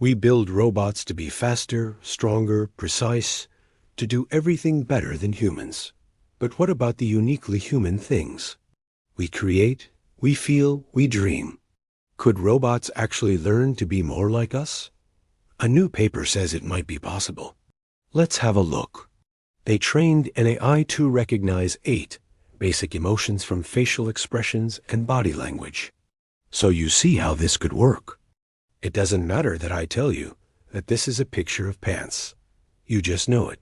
We build robots to be faster, stronger, precise, to do everything better than humans. But what about the uniquely human things? We create, we feel, we dream. Could robots actually learn to be more like us? A new paper says it might be possible. Let's have a look. They trained an AI to recognize 8 basic emotions from facial expressions and body language. So you see how this could work. It doesn't matter that I tell you that this is a picture of pants. You just know it.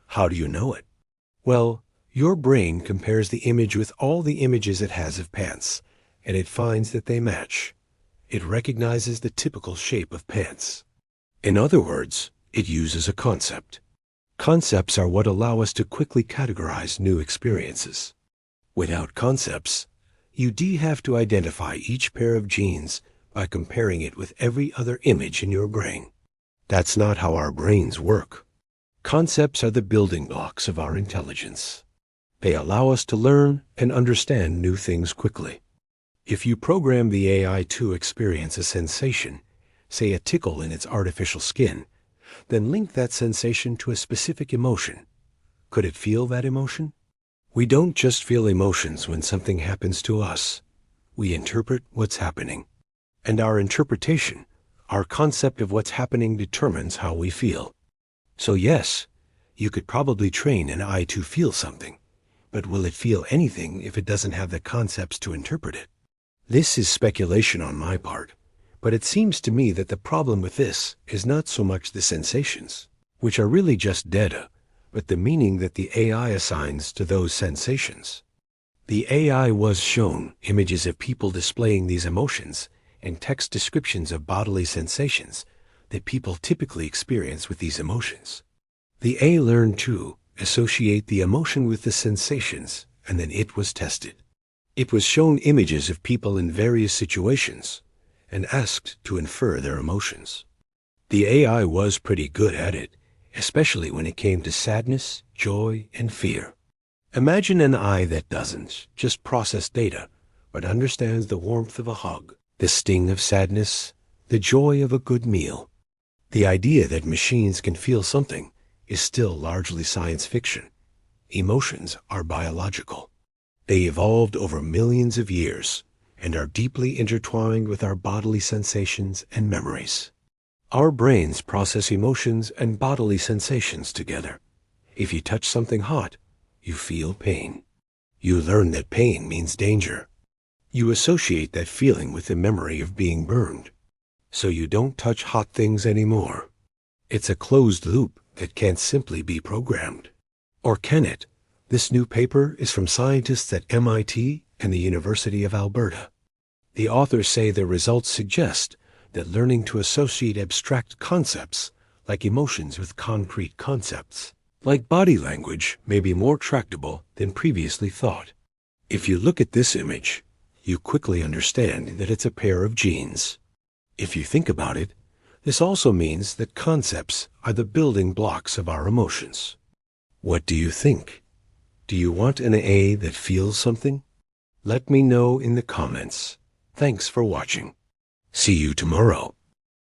How do you know it? Well, your brain compares the image with all the images it has of pants, and it finds that they match. It recognizes the typical shape of pants. In other words, it uses a concept. Concepts are what allow us to quickly categorize new experiences. Without concepts, you have to identify each pair of jeans by comparing it with every other image in your brain. That's not how our brains work. Concepts are the building blocks of our intelligence. They allow us to learn and understand new things quickly. If you program the AI to experience a sensation, say a tickle in its artificial skin, then link that sensation to a specific emotion. Could it feel that emotion? We don't just feel emotions when something happens to us. We interpret what's happening. And our interpretation, our concept of what's happening, determines how we feel. So yes, you could probably train an eye to feel something, but will it feel anything if it doesn't have the concepts to interpret it? This is speculation on my part, but it seems to me that the problem with this is not so much the sensations, which are really just data, but the meaning that the AI assigns to those sensations. The AI was shown images of people displaying these emotions and text descriptions of bodily sensations that people typically experience with these emotions. The AI learned to associate the emotion with the sensations, and then it was tested. It was shown images of people in various situations and asked to infer their emotions. The AI was pretty good at it, especially when it came to sadness, joy, and fear. Imagine an eye that doesn't just process data, but understands the warmth of a hug, the sting of sadness, the joy of a good meal. The idea that machines can feel something is still largely science fiction. Emotions are biological. They evolved over millions of years and are deeply intertwined with our bodily sensations and memories. Our brains process emotions and bodily sensations together. If you touch something hot, you feel pain. You learn that pain means danger. You associate that feeling with the memory of being burned. So you don't touch hot things anymore. It's a closed loop that can't simply be programmed. Or can it? This new paper is from scientists at MIT and the University of Alberta. The authors say their results suggest that learning to associate abstract concepts, like emotions, with concrete concepts, like body language, may be more tractable than previously thought. If you look at this image, you quickly understand that it's a pair of jeans. If you think about it, this also means that concepts are the building blocks of our emotions. What do you think? Do you want an A that feels something? Let me know in the comments. Thanks for watching. See you tomorrow.